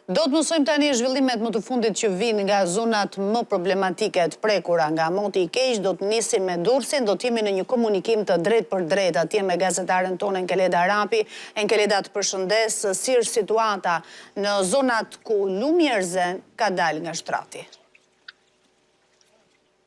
Do të mësojmë tani zhvillimet më të fundit që vinë nga zonat më problematike të prekura nga Monti i Keq. Do të nisim me Durrësin, do të jemi në një komunikim të drejtë për drejtë atje me gazetaren tonë Enkeleda Arapi. Enkeleda, të përshëndes, si është situata në zonat ku lumi erzen ka dalë nga shtrati?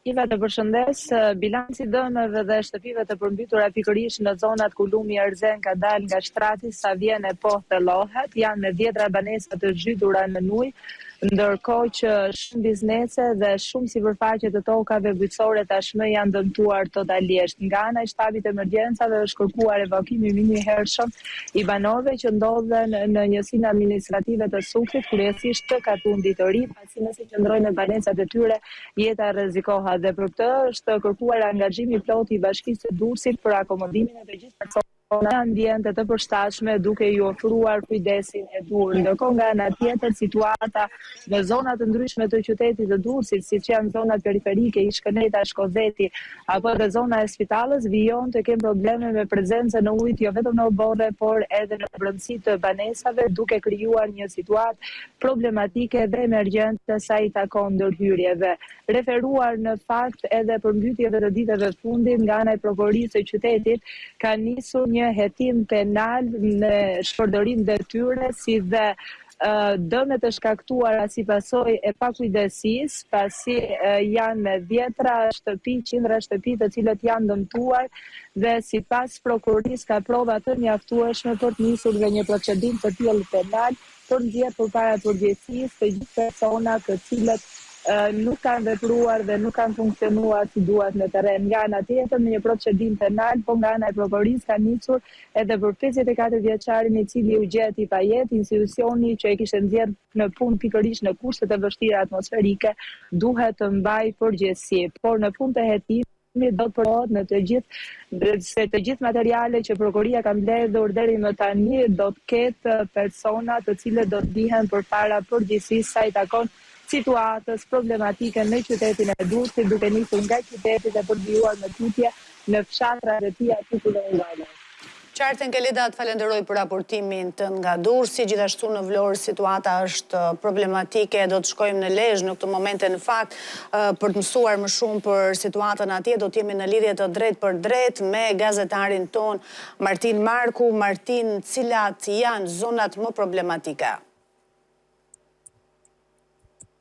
Iva, të përshëndes, bilanci dëmeve dhe shtëpive të përmbytura pikërisht në zonat ku lumi erzen ka dalë nga shtrati sa vjen e po thellohet, janë me 10 banesa të zhytura në ujë, ndërkohë që shumë biznese dhe shumë sipërfaqe të tokave bujqësore tashmë janë dëmtuar totalisht. Nga ana e shtabit të emergjencave është kërkuar evakimi menjëhershëm i banorëve që ndodhen në njësinë administrative të Sukrit, kryesisht të Katundit të Ri, pasi nëse qëndrojnë në banesat e tyre, jeta rrezikohet dhe për këtë është kërkuar angazhimi plot i Bashkisë së Durrësit për akomodimin e të gjithë personave në ambiente të përshtatshme duke ju ofruar kujdesin e duhur. Ndërkohë nga ana tjetër situata në zona të ndryshme të qytetit të Durrësit, siç janë zonat periferike, Ishkëneta, Shkozeti apo dhe zona e Spitallës, vijon të kenë probleme me prezencën në ujë jo vetëm në oborre, por edhe në brendësi të banesave, duke krijuar një situatë problematike dhe emergjente sa i takon ndërhyrjeve. Referuar në fakt edhe përmbytjeve të ditëve fundit nga ana e prokurorisë së qytetit, ka nisur një hetim penal në shpërdorim detyre si dhe dëmet të shkaktuara si pasojë e pakujdesisë, pasi janë me 10 shtëpi, 100 shtëpi të cilët janë dëmtuar dhe sipas prokurorisë ka prova të mjaftueshme për të nisur dhe një procedim të tillë penal për nxjerrje përpara përgjegjësisë të gjithë personat të cilët nuk kanë vepruar dhe nuk kanë funksionuar si duhet në terren. Nga ana tjetër në një procedim penal, po nga ana e prokurorisë ka nisur edhe për 54 vjeçarin i cili u gjet i pajet, institucioni që e kishte nxjerrë në punë pikërisht në kushte të vështira atmosferike duhet të mbajë përgjegjësi. Por në fund të hetimit do të përhohet në të gjithë materiale që prokuroria ka mbledhur deri më tani do të ketë persona të cilët do të dihen përpara përgjegjësisë sa i takon situatës problematike në qytetin e Durrësit, duke nisur nga qyteti dhe përvijuar me tutje në fshatra dhe tija tukulongale. Qartë, Enkeleda, të falenderoj për raportimin të nga Durrësi, gjithashtu në Vlorë situata është problematike, do të shkojmë në Lezhë në këtë momente në fakt për të mësuar më shumë për situatën atje, do të jemi në lidhje të drejtë për drejtë me gazetarin ton Martin Marku. Martin, cilat janë zonat më problematike?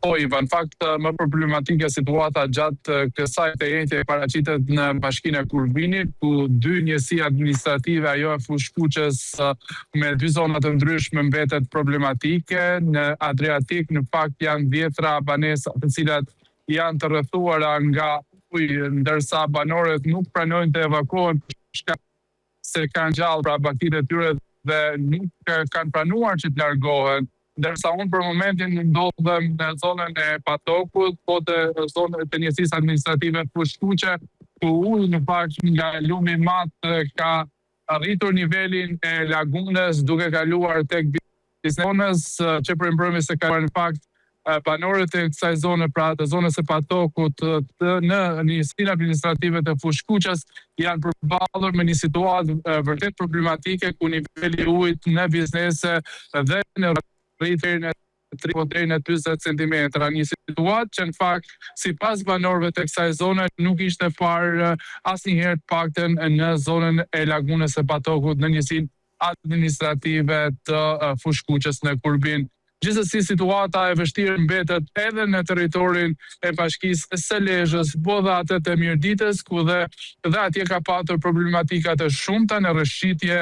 Iva, në fakt më problematike situata gjatë kësaj të njëjtje paraqitet në bashkinë e Kurbinit, ku 2 njësi administrative, ajo e Fushkuqës me 2 zona të ndryshme mbetet problematike. Në Adriatik në fakt janë 10 banesa të cilat janë të rrethuara nga ujë, ndërsa banorët nuk pranojnë të evakuohen se kanë gjallë pra baktitë e tyre dhe nuk kanë pranuar që të largohen. Ndërsa unë për momentin ndodhem në zonën e Patokut, po të zonën e njësisë administrative Fushkuqe, ku ujë në fakt nga lumi i madh ka arritur nivelin e lagunës duke kaluar tek bizneses që për mbrëmje se ka në fakt banorët e kësaj zone, pra të zonës së Patokut në njësinë administrative të Fushkuqes janë përballur me një situatë vërtet problematike ku niveli i ujit në biznese dhe në rritjen e 30-40 cm, një situatë që në fakt sipas banorëve të kësaj zone nuk ishte parë asnjëherë të paktën në zonën e lagunës së Patokut në njësinë administrative të Fushkuqes në Kurbin. Gjithsesi situata e vështirë mbetet edhe në territorin e bashkisë së Lezhës, po dhe atë të Mirditës, ku dhe atje ka patur problematika të shumta në rrëshqitje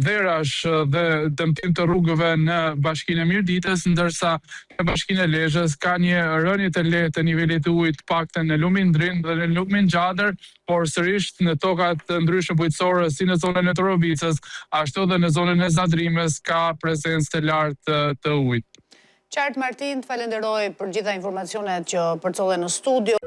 dherash dhe dëmtim të rrugëve në bashkinë e Mirditës, ndërsa në bashkinë e Lezhës ka një rënje të lehtë të nivelit të ujit paktën në lumin Drin dhe në lumin Gjadër, por sërish në tokat të ndryshme bujqësore si në zonën e Torovicës, ashtu dhe në zonën e Zadrimës ka prezencë të lartë të ujit. Qartë, Martin, të falenderoj për gjitha informacionet që përcollen në studio.